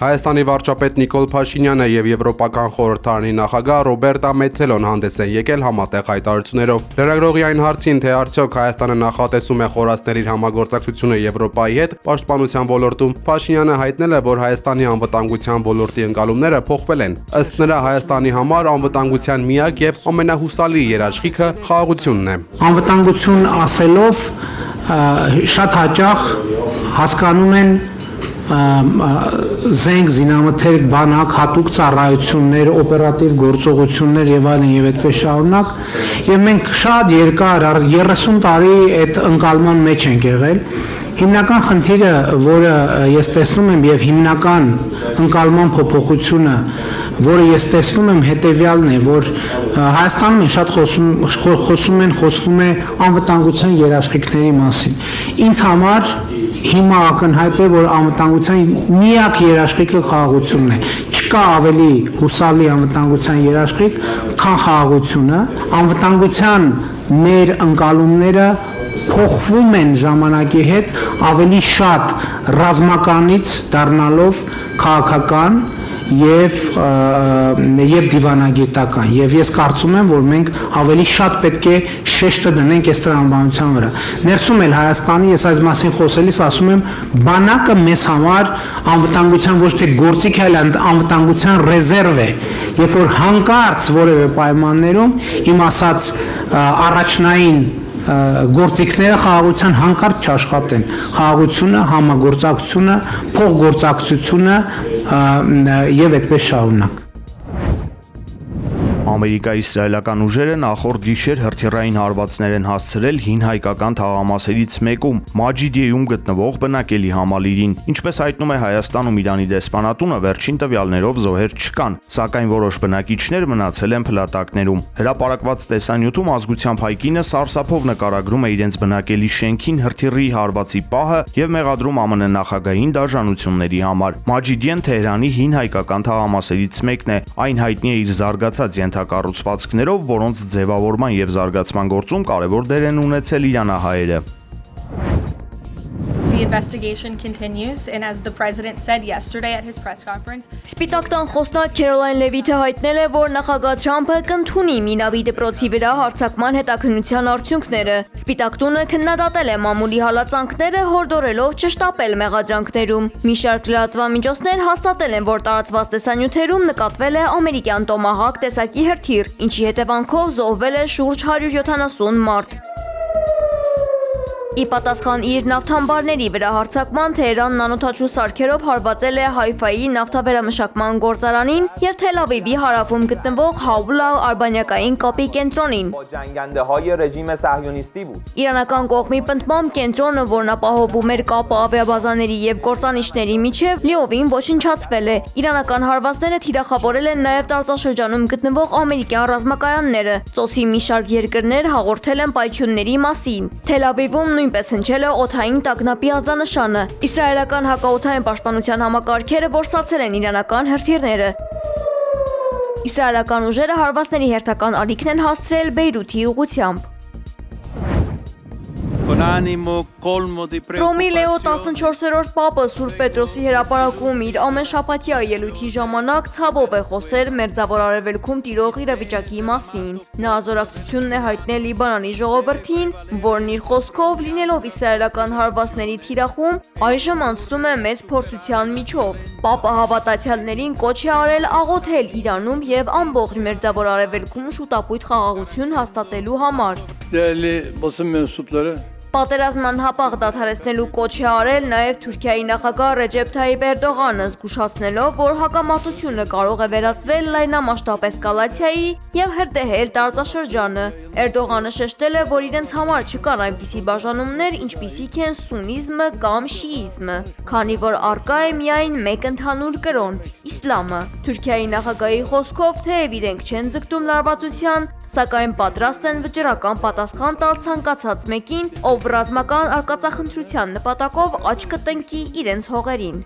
Հայաստանի վարչապետ Նիկոլ Փաշինյանը եւ Եվրոպական խորհրդարանի նախագահ Ռոբերտա Մեծելոն հանդես են եկել համատեղ հայտարարություններով։ Լրագրողի այն հարցին, թե արդյոք Հայաստանը նախատեսում է խորացնել իր համագործակցությունը Եվրոպայի հետ պաշտպանության ոլորտում, Փաշինյանը հայտնել է, որ Հայաստանի անվտանգության ոլորտի ընկալումները փոխվել են։ Ըստ նրա, Հայաստանի համար անվտանգության միակ եւ ամենահուսալի երաշխիքը խաղաղությունն է։ Անվտանգություն ասելով շատ հաճախ հասկանում են զենք, զինամթերք, բանակ, հատուկ ծառայություններ, օպերատիվ գործողություններ եւ այլն եւ այդպես շարունակ, եւ մենք շատ երկար 30 տարի այդ ընկալման մեջ ենք եղել։ Հիմնական խնդիրը, որը ես տեսնում եմ եւ հիմնական ընկալման փոփոխությունը, որը ես տեսնում եմ, հետեւյալն է, որ Հայաստանում շատ խոսվում է անվտանգության երաշխիքների մասին։ Ինձ համար հիմա ակնհայտ է, որ անվտանգության միակ երաշխիքը խաղաղությունն է։ Չկա ավելի հուսալի անվտանգության երաշխիք, քան խաղաղությունը։ Անվտանգության մեր ընկալումները փոխվում են ժամանակի հետ, ավելի շատ ռազմականից դառնալով քաղաքական եւ դիվանագիտական, եւ ես կարծում եմ, որ մենք ավելի շատ պետք է շեշտը դնենք այս տրամաբանության վրա։ Ներսում էլ Հայաստանի, ես այս մասին խոսելիս ասում եմ, բանակը մեզ համար անվտանգության ոչ թե գործիք է, այլ անվտանգության ռեզերվ է, երբ որ հանկարծ որևէ պայմաններում իմ ասած առաջնային գործիքները խաղաղության հանկարծ չաշխատեն։ Խաղաղությունը, համագործակցությունը, փոխգործակցությունը եւ այդպես շարունակ։ Ամերիկա-իսրայելական ուժերը նախորդ գիշեր հրթիռային հարվածներ են հասցրել հին հայկական թաղամասերից մեկում Մաջիդիեում գտնվող բնակելի համալիրին։ Ինչպես հայտնում է Հայաստանում Իրանի դեսպանատունը, վերջին տվյալներով զոհեր չկան, սակայն որոշ բնակիչներ մնացել են փլատակներում։ Հրապարակված տեսանյութում ազգությամբ հայ կինը սարսափով նկարագրում է իրենց բնակելի շենքին հրթիռի հարվածի պահը եւ մեղադրում ԱՄՆ նախագահին դաժանությունների համար։ Մաջիդիեն Թեհրանի հին հայկական թաղամասերից մեկն է, այն հայտնի է իր զարգացած կառուցվածքներով, որոնց ձևավորման եւ զարգացման գործում կարևոր դեր են ունեցել իրանահայերը։ The investigation continues, and as the president said yesterday at his press conference, Սպիտակ տան խոսնակ Քերոլայն Լևիթը հայտնել է, որ նախագահ Թրամփը կընդունի Մինավի դպրոցի վրա հարձակման հետաքննության արդյունքները։ Սպիտակ տունը քննադատել է մամուլի հալածանքները, հորդորելով չշտապել մեղադրանքներում։ Մի շարք լրատվամիջոցներ հաստատել են, որ տարածված տեսանյութերում նկատվել է ամերիկյան տոմահակ տեսակի հրթիռ, ինչի հետևանքով զոհվել է շուրջ 170 մարդ։ Ի պատասխան իր նավթամբարների վրա հարձակման Թեհրանն անօդաչու սարքերով հարվածել է Հայֆայի նավթավերամշակման գործարանին եւ Թել Ավիվի հարավում գտնվող Հաուլա արբանյակային կապի կենտրոնին։ Իրանական կողմի պնդմամբ կենտրոնը, որն ապահովում էր կապը ավիաբազաների եւ գործանիչների միջև, լիովին ոչնչացվել է։ Իրանական հարվածները թիրախավորել են նաեւ տարածաշրջանում գտնվող ամերիկյան ռազմակայանները։ Ծոցի մի շարք երկրներ հաղորդել են պայթյունների մասին։ Թել Ավիվում նույնպես հնչել է օդային տագնապի ազդանշանը։ Իսրայելական հակաօդային պաշտպանության համակարգերը որսացել են իրանական հրթիռները։ Իսրայելական ուժերը հարվածների հերթական ալիքն են հասցրել Բեյրութի ուղղությամբ։ Ռոմի Լեո 14-րդ պապը Սուրբ Պետրոսի հրապարակում իր ամենշաբաթյա ելույթի ժամանակ ցավով է խոսել Մերձավոր Արևելքում տիրող իրավիճակի մասին։ Նա ազորակցությունն է հայտնել Լիբանանի ժողովրդին, որն իր խոսքով լինելով իսրայելական հարվածների թիրախում, այժմ անցնում է մեծ փորձության միջով։ Պապը հավատացյալներին կոչ է արել աղոթել Իրանում եւ ամբողջ Մերձավոր Արևելքում շուտապույտ խաղաղություն հաստատելու համար։ Պատերազման հապաղ դադարեցնելու կոչ է արել նաև Թուրքիայի նախագահ Ռեջեփ Թայիպ Էրդողանը, զգուշացնելով, որ հակամարտությունը կարող է վերածվել լայնամասշտաբ էսկալացիայի եւ հրդեհել տարածաշրջանը։ Էրդողանը շեշտել է, որ իրենց համար չկան այնպիսի բաժանումներ, ինչպիսիք են սունիզմը կամ շիիզմը, քանի որ առկա է միայն մեկ ընդհանուր կրոն՝ իսլամը։ Թուրքիայի նախագահի խոսքով, թեև իրենք չեն ձգտում լարվածության, սակայն պատրաստ են վճռական պատասխան տալ ցանկացած մեկին, ով ռազմական արկածախնդրության նպատակով աչքը տնկի իրենց հողերին։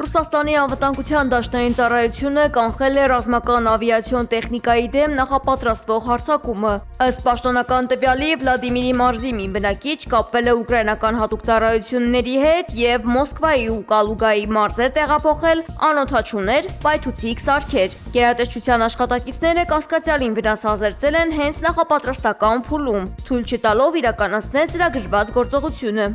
Ռուսաստանի անվտանգության դաշնային ծառայությունը կանխել է ռազմական ավիացիոն տեխնիկայի դեմ նախապատրաստվող հարձակումը։ Ըստ պաշտոնական տվյալի, Վլադիմիրի մարզի մի բնակիչ կապվել է ուկրաինական հատուկ ծառայությունների հետ եւ Մոսկվայի ու Կալուգայի մարզեր տեղափոխել անօթաչուներ, պայթուցիկ սարքեր։ Գերատեսչության աշխատակիցները կասկածյալին վնաս ազերծել են հենց նախապատրաստական փուլում, թույլ չտալով իրականացնել ծրագրված գործողությունը։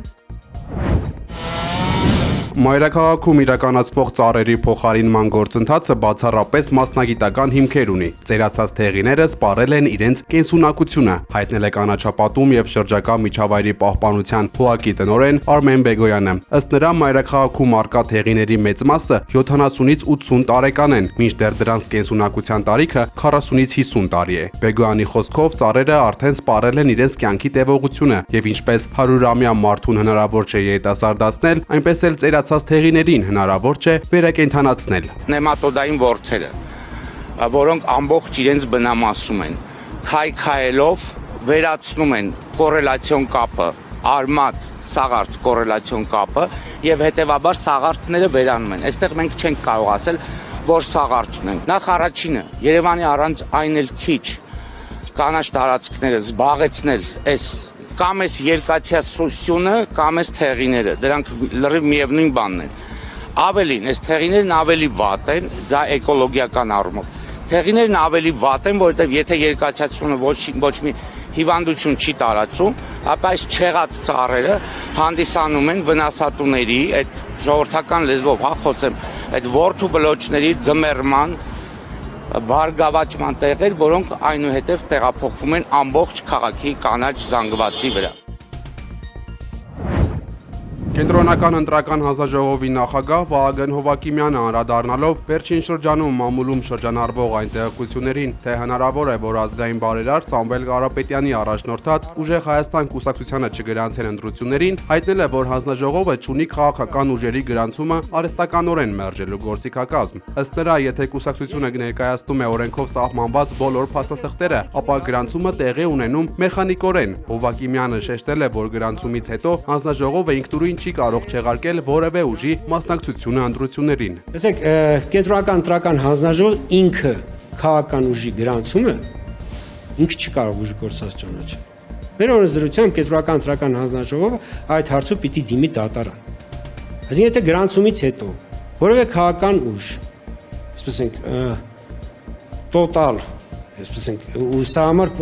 Մայրաքաղաքում իրականացվող ծառերի փոխարինման գործընթացը բացառապես մասնագիտական հիմքեր ունի։ Ծերացած թեղիները սպառել են իրենց կենսունակությունը, հայտնել է կանաչապատում եւ շրջակա միջավայրի պահպանության ՀՕԱԿ-ի տնօրեն Արմեն Բեգոյանը։ Ըստ նրա, մայրաքաղաքում արկա թեղիների մեծ մասը 70-ից 80 տարեկան են, մինչդեռ դրանց կենսունակության տարիքը 40-ից 50 տարի է։ Բեգոյանի խոսքով ծառերը արդեն սպառել են իրենց կյանքի տևողությունը եւ ինչպես 100-ամյա մարդուն հնարավոր չէ երիտասարդացնել, այնպես էլ ծերացած թեղիներին հնարավոր չէ վերակենդանացնել։ Նեմատոդային ворթերը, որոնք ամբողջ իրենց բնամասում են, քայքայելով վերացնում են կոռելացիոն կապը, արմատ սաղարթ կոռելացիոն կապը եւ հետեւաբար սաղարթները վերանում են։ Այստեղ մենք չենք կարող ասել, որ սաղարթ ունենք։ Նախ առաջինը, Երևանի առանց այն էլ քիչ կանաչ տարածքները զբաղեցնել այս կամ այս երկաթյա սությունը, կամ այս թեղիները, դրանք լրիվ միևնույն բանն են։ Ավելին, այս թեղիներն ավելի վատ են, դա էկոլոգիական առումով։ Թեղիներն ավելի վատ են, որովհետև եթե երկաթյացությունը ոչ մի հիվանդություն չի տարածում, ապա այս չեղած ծառերը հանդիսանում են վնասատուների, այդ ժողովրդական լեզվով խոսեմ, այդ ворթու բլոճների ձմեռման բարգավաճման տեղեր, որոնք այնուհետև տեղափոխվում են ամբողջ քաղաքի կանաչ զանգվածի վրա։ Կենտրոնական ընտրական հանձնաժողովի նախագահ Վահագն Հովակիմյանը անդրադառնալով վերջին շրջանում մամուլում շրջանառվող այն տեղեկություններին, թե հնարավոր է, որ ազգային բարերար Սամվել Կարապետյանի առաջնորդած Ուժեղ Հայաստան կուսակցությանը չգրանցեն ընտրություններին, հայտնել է, որ հանձնաժողովը չունի քաղաքական ուժերի գրանցումը արհեստականորեն մերժելու գործիքակազմ։ Ըստ նրա, եթե կուսակցությունը ներկայացնում է օրենքով սահմանված բոլոր փաստաթղթերը, ապա գրանցումը տեղի ունենում մեխանիկորեն։ Հովակիմյանը շեշտել է, որ գրանցումից հետո հանձնաժողովը ինքնուրույն չի կարող չեղարկել որևէ ուժի մասնակցությունը ընտրություններին։ Տեսեք, կենտրոնական ընտրական հանձնաժողով ինքը քաղաքական ուժի գրանցումը ինքը չի կարող ուժի գործած ճանաչել։ Մեր օրենսդրությամբ կենտրոնական ընտրական հանձնաժողովը այդ հարցով պիտի դիմի դատարան։ Այսինքն եթե գրանցումից հետո որևէ քաղաքական ուժ, այսպես ենք, տոտալ, այսպես ենք, ու սա համար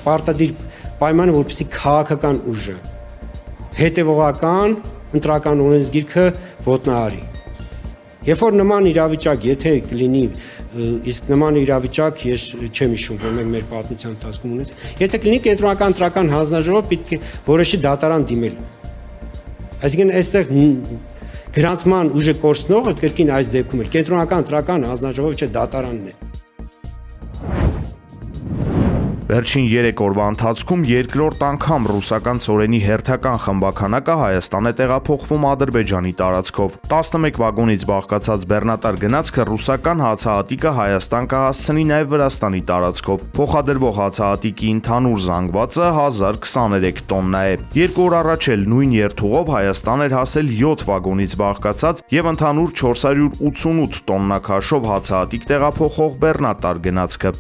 պարտադիր պայմանը, որպեսզի քաղաքական ուժը հետևողական ընտրական օրենսգիրքը ոտնահարի։ Երբ որ նման իրավիճակ, եթե կլինի, իսկ նման իրավիճակ ես չեմ հիշում, որ մենք մեր պատմության ընթացքում ունեցինք, եթե կլինի կենտրոնական ընտրական հանձնաժողով պետք է որոշի դատարան դիմել։ Այսինքն այստեղ գրանցման ուժը կորցնողը կրկին այս դեպքում է կենտրոնական ընտրական հանձնաժողովը չէ, դատարանն է։ Վերջին 3 օրվա ընթացքում երկրորդ անգամ ռուսական ծորենի հերթական խմբականակը Հայաստան է տեղափոխվում Ադրբեջանի տարածքով։ 11 վագոնից բաղկացած բեռնատար գնացքը ռուսական հացահատիկը Հայաստան կհասցնի նաև Վրաստանի տարածքով։ Փոխադրվող հացահատիկի ընդհանուր զանգվածը 1023 տոննա է։ 2 օր առաջ էլ նույն երթուղով Հայաստան էր հասել 7 վագոնից բաղկացած եւ ընդհանուր 488 տոննա քաշով հացահատիկ տեղափոխող բեռնատար գնացքը։